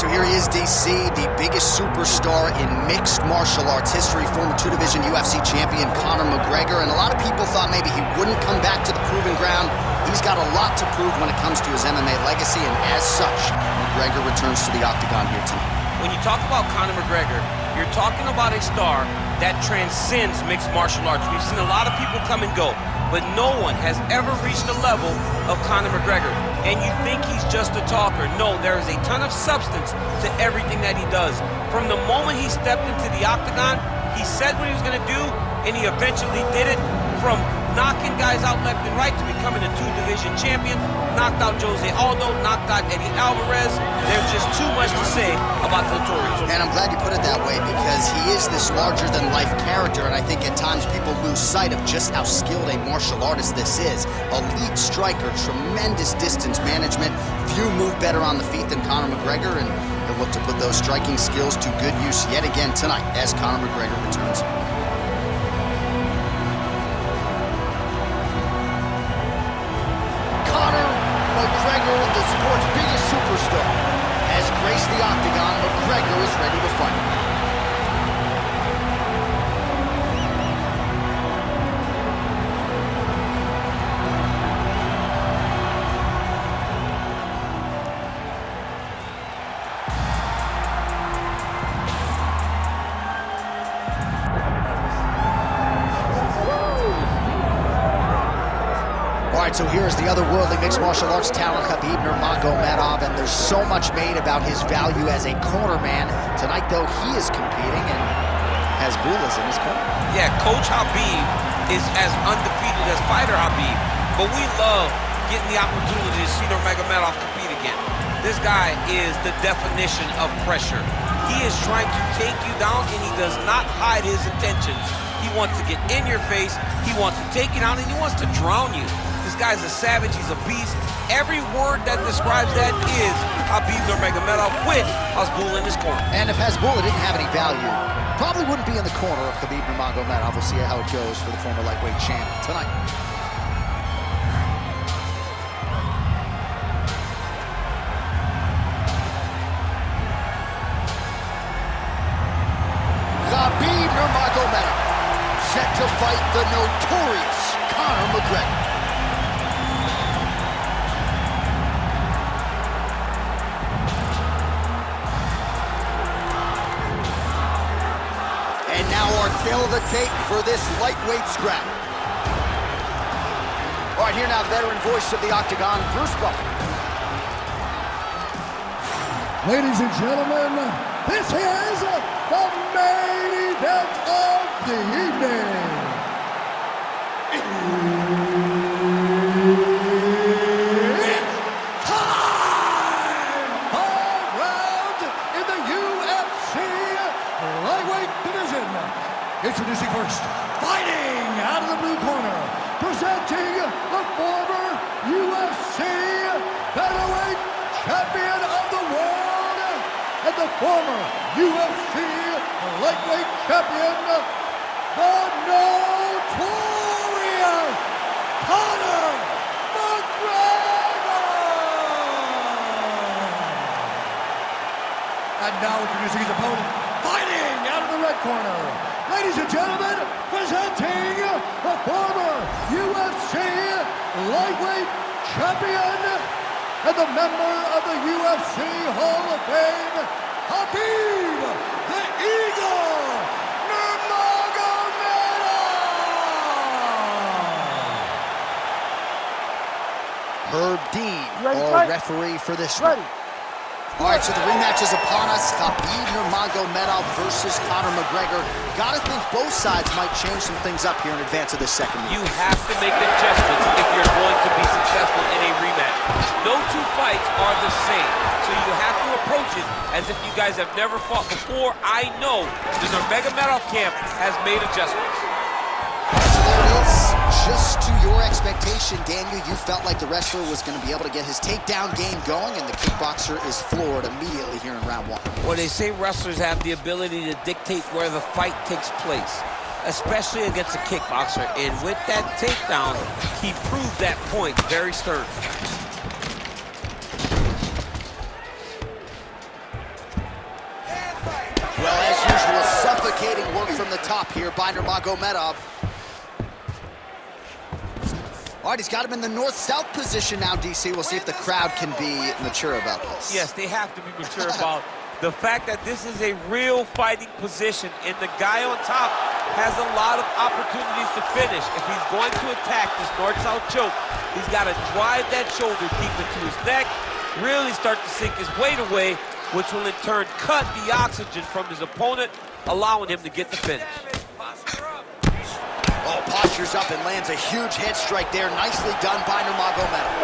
So here he is, DC, the biggest superstar in mixed martial arts history, former two-division UFC champion Conor McGregor, and a lot of people thought maybe he wouldn't come back to the proving ground. He's got a lot to prove when it comes to his MMA legacy, and as such, McGregor returns to the octagon here tonight. When you talk about Conor McGregor, you're talking about a star that transcends mixed martial arts. We've seen a lot of people come and go, but no one has ever reached the level of Conor McGregor. And you think he's just a talker. No, there is a ton of substance to everything that he does. From the moment he stepped into the octagon, he said what he was going to do, and he eventually did it. From knocking guys out left and right to becoming a two-division champion, knocked out Jose Aldo, knocked out Eddie Alvarez. There's just too much to say about the Notorious. And I'm glad you put it that way, because he is this larger-than-life character, and I think at times people lose sight of just how skilled a martial artist this is. Elite striker, tremendous distance management. Few move better on the feet than Conor McGregor, and he'll look to put those striking skills to good use yet again tonight as Conor McGregor returns. McGregor, the sport's biggest superstar, has graced the octagon. McGregor is ready to fight. So here's the otherworldly mixed martial arts talent, Khabib Nurmagomedov, and there's so much made about his value as a cornerman. Tonight, though, he is competing and has Bulas in his corner. Yeah, Coach Khabib is as undefeated as fighter Khabib, but we love getting the opportunity to see Nurmagomedov compete again. This guy is the definition of pressure. He is trying to take you down, and he does not hide his intentions. He wants to get in your face, he wants to take you down, and he wants to drown you. This guy's a savage, he's a beast. Every word that describes that is Khabib Nurmagomedov with Hasbulla in his corner. And if Hasbulla didn't have any value, probably wouldn't be in the corner of Khabib Nurmagomedov. We'll see how it goes for the former lightweight champ tonight. Khabib Nurmagomedov set to fight the notorious Conor McGregor. And now our tail of the tape for this lightweight scrap. All right, here now, the veteran voice of the octagon, Bruce Buffer. Ladies and gentlemen, this is the main event of the evening. It's time! 5 rounds in the UFC lightweight division. Introducing first, fighting out of the blue corner, presenting the former UFC featherweight champion of the world and the former UFC lightweight champion, the notorious Conor McGregor. And now introducing his opponent, fighting out of the red corner, ladies and gentlemen, presenting the former UFC lightweight champion and the member of the UFC Hall of Fame, Khabib the Eagle Nurmagomedov. Herb Dean, our referee for this one. All right, so the rematch is upon us. Khabib Nurmagomedov versus Conor McGregor. Gotta think both sides might change some things up here in advance of this second meeting. You have to make adjustments if you're going to be successful in a rematch. No two fights are the same, so you have to approach it as if you guys have never fought before. I know the Nurmagomedov camp has made adjustments. So there it is. Just to your expectation, Daniel, you felt like the wrestler was going to be able to get his takedown game going, and the kickboxer is floored immediately here in round 1. Well, they say wrestlers have the ability to dictate where the fight takes place, especially against a kickboxer, and with that takedown, he proved that point very stern. suffocating work from the top here by Nurmagomedov. All right, he's got him in the north-south position now, DC. We'll see if the crowd can be mature about this. Yes, they have to be mature about the fact that this is a real fighting position, and the guy on top has a lot of opportunities to finish. If he's going to attack this north-south choke, he's got to drive that shoulder deep into his neck, really start to sink his weight away, which will in turn cut the oxygen from his opponent, allowing him to get the finish. Oh, postures up and lands a huge head strike there. Nicely done by Nurmagomedov.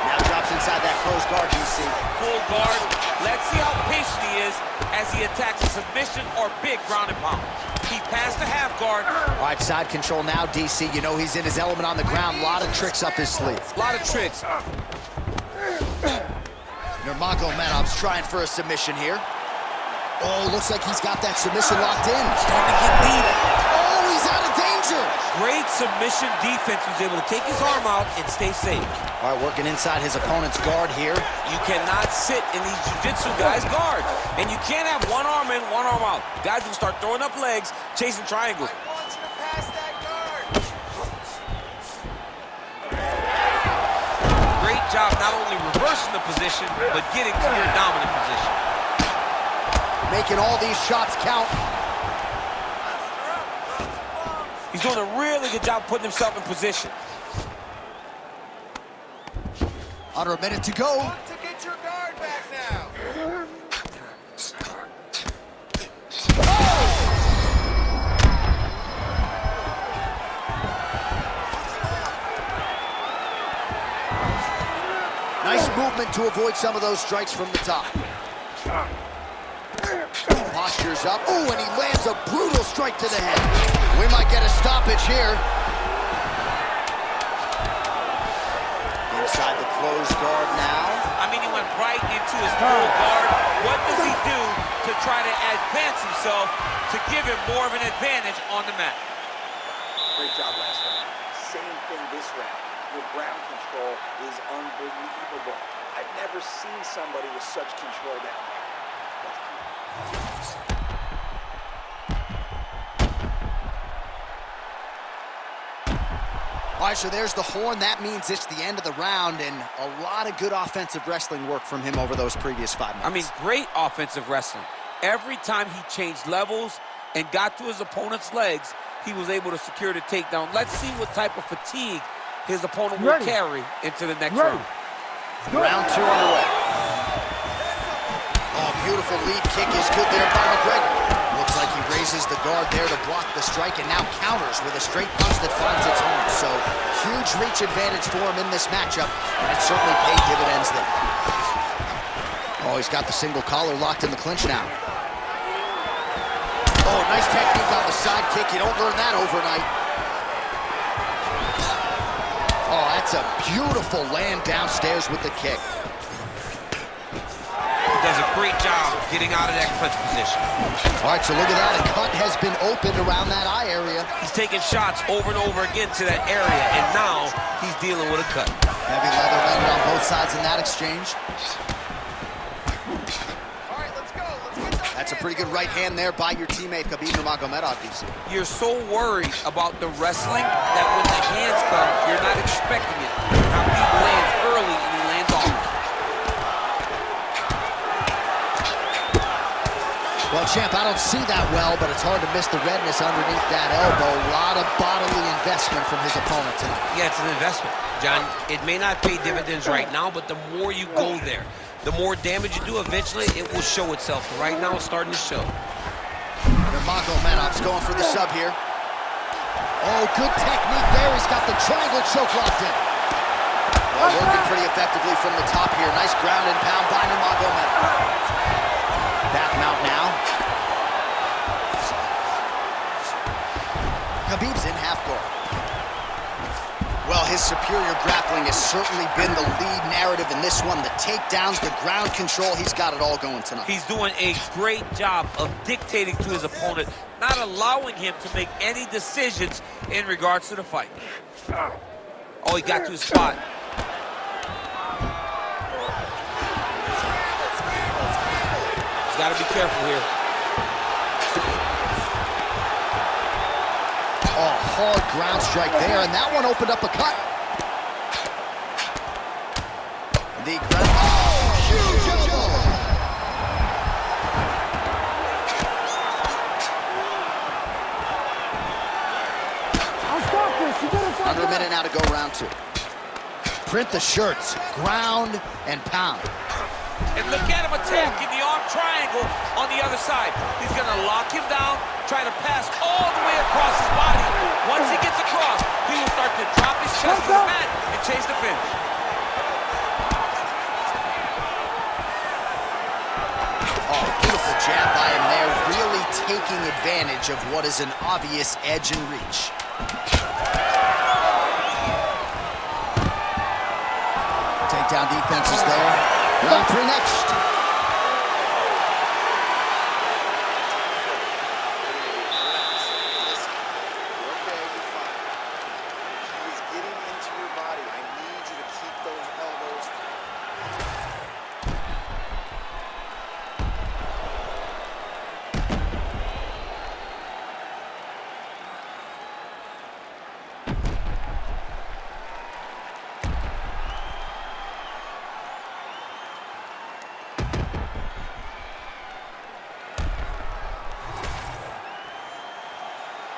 Now drops inside that closed guard, DC. Full guard. Let's see how patient he is as he attacks a submission or big ground and pound. He passed the half guard. All right, side control now, DC. You know he's in his element on the ground. A lot of tricks up his sleeve. A lot of tricks. Nurmagomedov's trying for a submission here. Oh, looks like he's got that submission locked in. Starting to get deep. Oh, he's out of danger. Great submission defense. He was able to take his arm out and stay safe. All right, working inside his opponent's guard here. You cannot sit in these jiu-jitsu guys' guard. And you can't have one arm in, one arm out. Guys will start throwing up legs, chasing triangles. I want you to pass that guard. Great job not only reversing the position, but getting to your dominant position. Making all these shots count. He's doing a really good job putting himself in position. Under a minute to go. Look to get your guard back now. Nice movement to avoid some of those strikes from the top. Postures up. Oh, and he lands a brutal strike to the head. We might get a stoppage here. Inside the closed guard now. I mean, he went right into his full guard. What does he do to try to advance himself to give him more of an advantage on the mat? Great job last round. Same thing this round. Your ground control is unbelievable. I've never seen somebody with such control down there. All right, so there's the horn. That means it's the end of the round, and a lot of good offensive wrestling work from him over those previous 5 minutes. I mean, great offensive wrestling. Every time he changed levels and got to his opponent's legs, he was able to secure the takedown. Let's see what type of fatigue his opponent will carry into the next round. Round 2 underway. Oh, beautiful lead kick is good there by McGregor. Looks like he raises the guard there to block the strike and now counters with a straight punch that finds its home. So, huge reach advantage for him in this matchup, and it certainly paid dividends there. Oh, he's got the single collar locked in the clinch now. Oh, nice technique on the side kick. You don't learn that overnight. Oh, that's a beautiful land downstairs with the kick. Does a great job getting out of that clinch position. All right, so look at that. A cut has been opened around that eye area. He's taking shots over and over again to that area, and now he's dealing with a cut. Heavy leather landed on both sides in that exchange. All right, let's go. Let's get those That's a hands pretty good going. right hand there by your teammate, Khabib Nurmagomedov, DC. You're so worried about the wrestling that when the hands come, you're not expecting it. Khabib lands early and he lands often. Well, champ, I don't see that well, but it's hard to miss the redness underneath that elbow. A lot of bodily investment from his opponent tonight. Yeah, it's an investment, John. It may not pay dividends right now, but the more you go there, the more damage you do, eventually it will show itself. Right now, it's starting to show. Nurmagomedov's going for the sub here. Oh, good technique there. He's got the triangle choke locked in. Well, working pretty effectively from the top here. Nice ground and pound by Nurmagomedov. Back mount now. Khabib's in half guard. Well, his superior grappling has certainly been the lead narrative in this one. The takedowns, the ground control, he's got it all going tonight. He's doing a great job of dictating to his opponent, not allowing him to make any decisions in regards to the fight. Oh, he got to his spot. He's got to be careful here. Oh, hard ground strike there, and that one opened up a cut. The ground. Oh, huge elbow. I'll stop this. You better fight Under a back. minute now to go round 2. Print the shirts, ground and pound. And look at him attacking the arm triangle on the other side. He's going to lock him down, try to pass all the way across his body. Once he gets across, he will start to drop his chest to the mat and chase the finish. Oh, beautiful jab by him there, really taking advantage of what is an obvious edge and reach. Takedown defense is there. Round 3 next.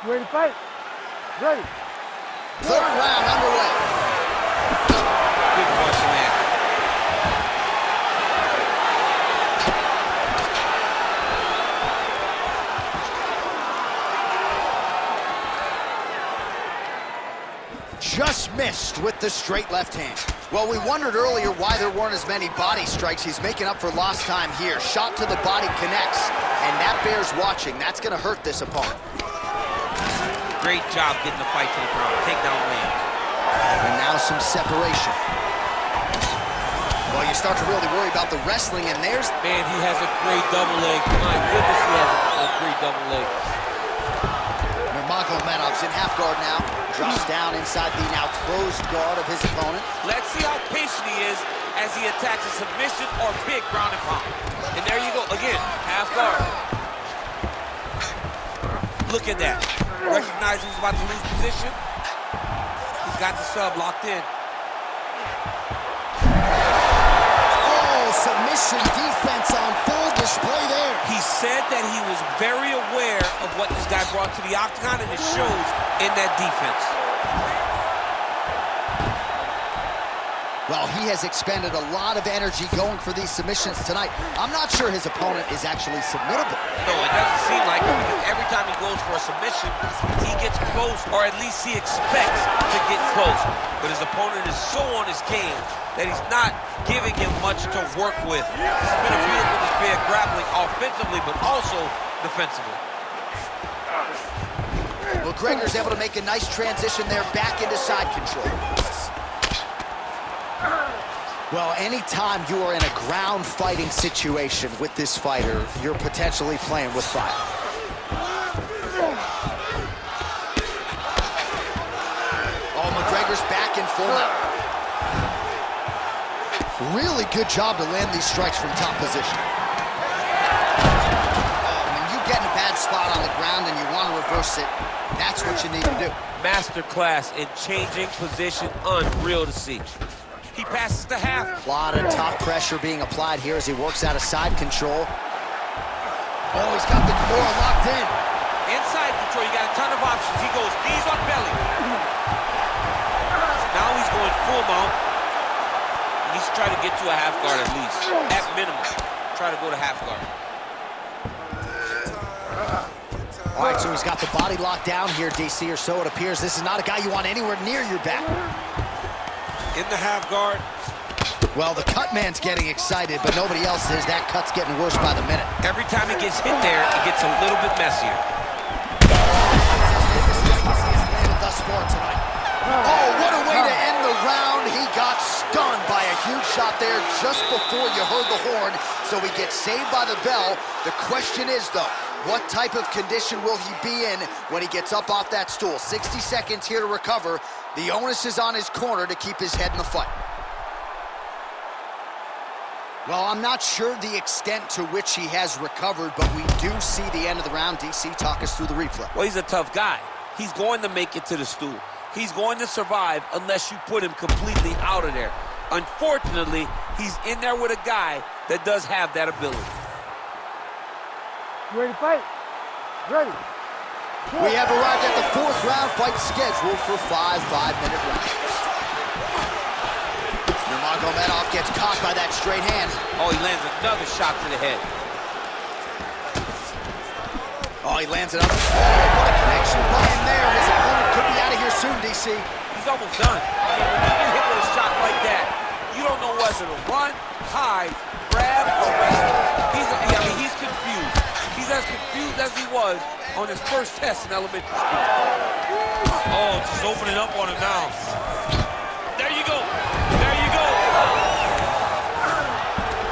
You ready to fight? Ready. 3rd round underway. Good punch, man. Just missed with the straight left hand. Well, we wondered earlier why there weren't as many body strikes. He's making up for lost time here. Shot to the body connects, and that bears watching. That's going to hurt this opponent. Great job getting the fight to the ground. Takedown win. And now some separation. Well, you start to really worry about the wrestling, and there's... Man, he has a great double leg. My goodness, he has a great double leg. Nurmagomedov's in half guard now. Drops down inside the now closed guard of his opponent. Let's see how patient he is as he attacks a submission or big ground and pound. And there you go, again, half guard. Look at that. Recognizing he's about to lose position. He's got the sub locked in. Oh, submission defense on full display there. He said that he was very aware of what this guy brought to the octagon, and it shows in that defense. Well, he has expended a lot of energy going for these submissions tonight. I'm not sure his opponent is actually submittable. No, it doesn't seem like it, because every time he goes for a submission, he gets close, or at least he expects to get close. But his opponent is so on his game that he's not giving him much to work with. He's been appealing with his big grappling offensively, but also defensively. McGregor's able to make a nice transition there back into side control. Well, anytime you are in a ground fighting situation with this fighter, you're potentially playing with fire. Oh, McGregor's back in full now. Really good job to land these strikes from top position. When you get in a bad spot on the ground and you want to reverse it, that's what you need to do. Masterclass in changing position, unreal to see. He passes to half. A lot of top pressure being applied here as he works out of side control. Oh, he's got the Kimura locked in. Inside control, you got a ton of options. He goes knees on belly. Now he's going full mount. He needs to try to get to a half guard at least. At minimum, try to go to half guard. All right, so he's got the body locked down here, DC, or so it appears. This is not a guy you want anywhere near your back. In the half guard. Well, the cut man's getting excited, but nobody else is. That cut's getting worse by the minute. Every time he gets hit there, it gets a little bit messier. Thus far tonight. Oh, what a way to end the round. He got stunned by a huge shot there just before you heard the horn, so he gets saved by the bell. The question is, though, what type of condition will he be in when he gets up off that stool? 60 seconds here to recover. The onus is on his corner to keep his head in the fight. Well, I'm not sure the extent to which he has recovered, but we do see the end of the round. DC, talk us through the replay. Well, he's a tough guy. he's going to make it to the stool. He's going to survive unless you put him completely out of there. Unfortunately, he's in there with a guy that does have that ability. You ready to fight? Ready. We have arrived at the 4th round fight scheduled for 5 5-minute rounds. Nurmagomedov gets caught by that straight hand. Oh, he lands another shot to the head. Oh, he lands another. Oh, what a connection by him there. His opponent could be out of here soon, DC. He's almost done. I mean, when you get hit with a shot like that, you don't know whether to run, hide, grab, or wrestle. He's confused. He's as confused as he was on his first test in elementary school. Oh, just opening up on him now. There you go. There you go.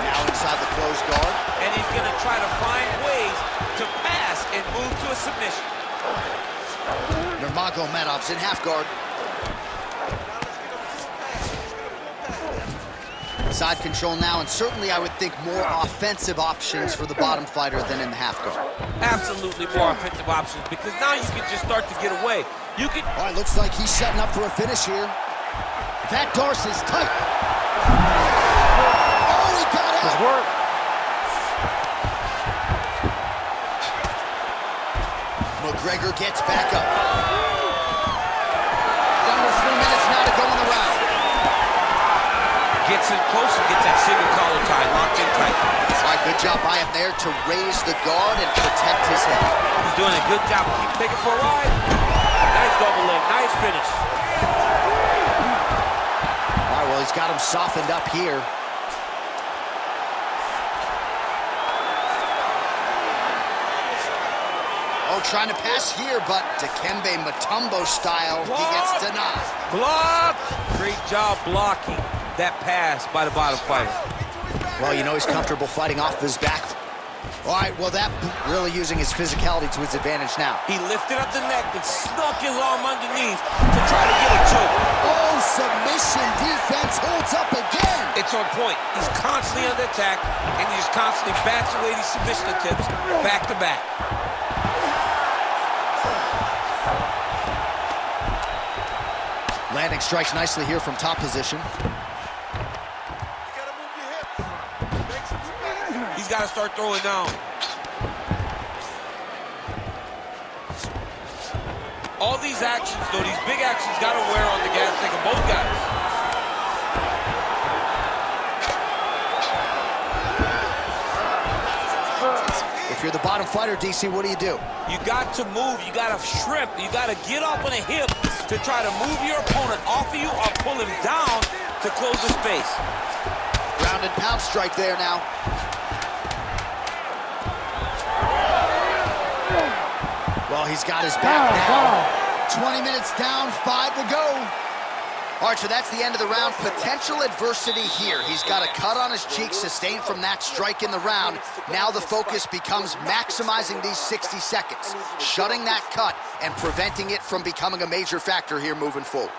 Now inside the closed guard. And he's going to try to find ways to pass and move to a submission. Nurmagomedov's in half guard. Side control now, and certainly I would think more offensive options for the bottom fighter than in the half guard. Absolutely more offensive options, because now you can just start to get away. You can. Oh, it looks like he's setting up for a finish here. That Darcy's tight. Oh, he got out. Good work. McGregor gets back up. Under 3 minutes now to go in the round. Gets in close and gets that single collar tie locked in tight. All right, good job by him there to raise the guard and protect his head. He's doing a good job. Keep taking for a ride. Nice double leg. Nice finish. All right, well, he's got him softened up here. Oh, trying to pass here, but Dikembe Mutombo style, he gets denied. Block! Great job blocking that pass by the bottom fighter. Well, you know he's comfortable fighting off his back. All right, well, that really using his physicality to his advantage now. He lifted up the neck and snuck his arm underneath to try to get a choke. Oh, submission defense holds up again. It's on point. He's constantly under attack, and he just constantly bats away these submission attempts back to back. Landing strikes nicely here from top position. He's got to start throwing down. All these actions, though, these big actions, got to wear on the gas tank of both guys. If you're the bottom fighter, DC, what do? You got to move. You got to shrimp. You got to get up on a hip to try to move your opponent off of you or pull him down to close the space. Ground and pound strike there now. Well, he's got his back now. 20 minutes down, 5 to go. Archer, that's the end of the round. Potential adversity here. He's got a cut on his cheek sustained from that strike in the round. Now the focus becomes maximizing these 60 seconds, shutting that cut and preventing it from becoming a major factor here moving forward.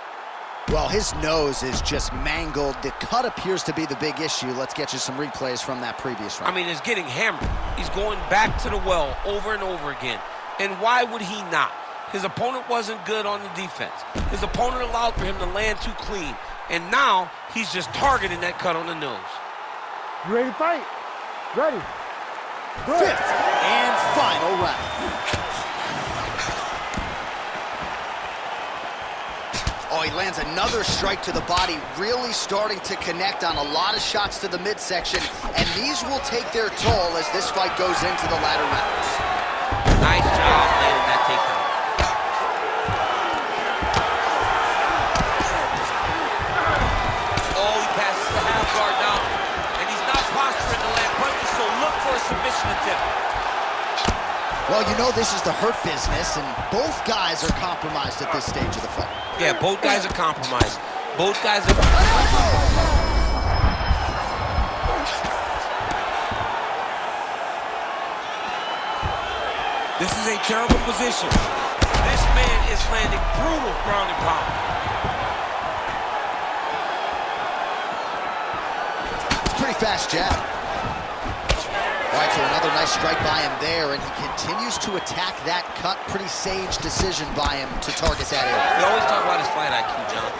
Well, his nose is just mangled. The cut appears to be the big issue. Let's get you some replays from that previous round. I mean, it's getting hammered. He's going back to the well over and over again. And why would he not? His opponent wasn't good on the defense. His opponent allowed for him to land too clean. And now he's just targeting that cut on the nose. You ready to fight? Ready. Good. 5th and final round. Oh, he lands another strike to the body, really starting to connect on a lot of shots to the midsection, and these will take their toll as this fight goes into the latter rounds. Nice job landing that takedown. Oh, he passes the half guard down, and he's not posturing to land punches, so look for a submission attempt. Well, you know this is the hurt business, and both guys are compromised at this stage of the fight. Yeah, both guys are compromised. Both guys are... This is a terrible position. This man is landing brutal ground and pound. It's pretty fast jab. All right, so another nice strike by him there, and he continues to attack that cut. Pretty sage decision by him to target that area. We always talk about his fight IQ, John.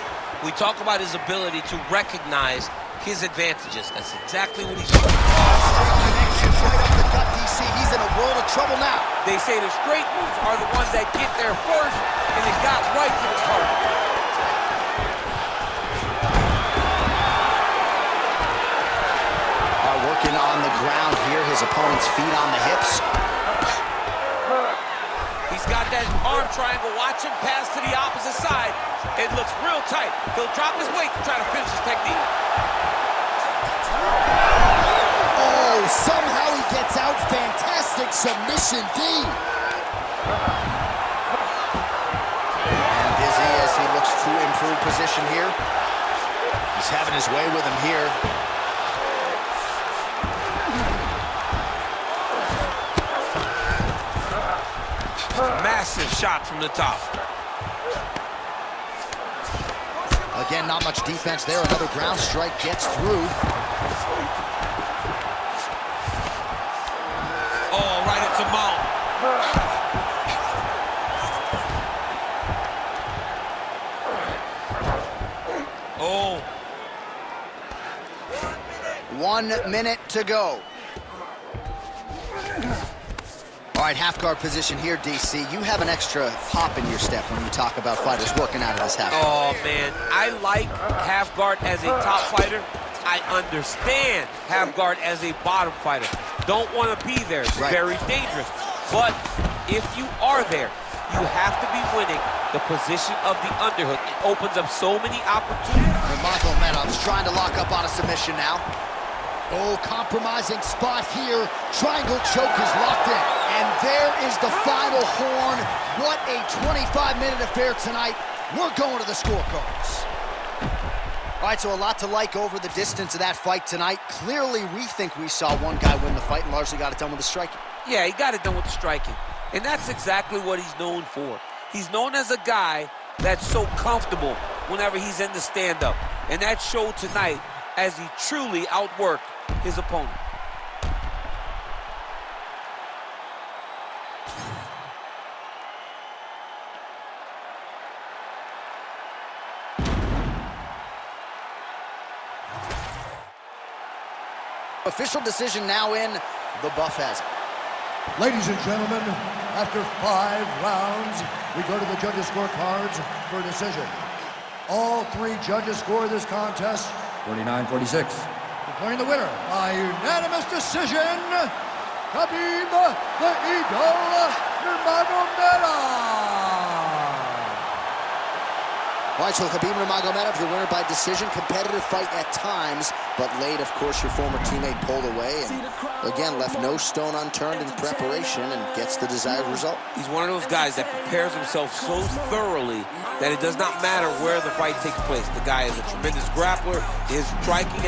We talk about his ability to recognize his advantages. That's exactly what he's doing. Straight connections right up the gut, DC. He's in a world of trouble now. They say the straight moves are the ones that get there first, and it got right to the target. Working on the ground here, his opponent's feet on the hips. He's got that arm triangle. Watch him pass to the opposite side. It looks real tight. He'll drop his weight to try to finish his technique. Oh, somehow he gets out. Fantastic submission, D. And Dizzy as he looks to improve position here. He's having his way with him here. Massive shot from the top. Again, not much defense there. Another ground strike gets through. Oh, right into mount. Oh. 1 minute to go. All right, half guard position here, DC. You have an extra hop in your step when you talk about fighters working out of this half guard. Oh, man. I like half guard as a top fighter. I understand half guard as a bottom fighter. Don't want to be there. It's very dangerous. But if you are there, you have to be winning the position of the underhook. It opens up so many opportunities. Nurmagomedov's trying to lock up on a submission now. Oh, compromising spot here. Triangle choke is locked in. And there is the final horn. What a 25-minute affair tonight. We're going to the scorecards. All right, so a lot to like over the distance of that fight tonight. Clearly, we think we saw one guy win the fight and largely got it done with the striking. Yeah, he got it done with the striking. And that's exactly what he's known for. He's known as a guy that's so comfortable whenever he's in the stand-up. And that showed tonight as he truly outworked his opponent. Official decision now in. The buff has it. Ladies and gentlemen, after 5 rounds, we go to the judges' scorecards for a decision. All 3 judges score this contest 49-46. Declaring the winner by unanimous decision, Khabib the Eagle Nurmagomedov. All right, so Khabib Nurmagomedov, your winner by decision. Competitive fight at times, but late, of course, your former teammate pulled away and, again, left no stone unturned in preparation and gets the desired result. He's one of those guys that prepares himself so thoroughly that it does not matter where the fight takes place. The guy is a tremendous grappler. His striking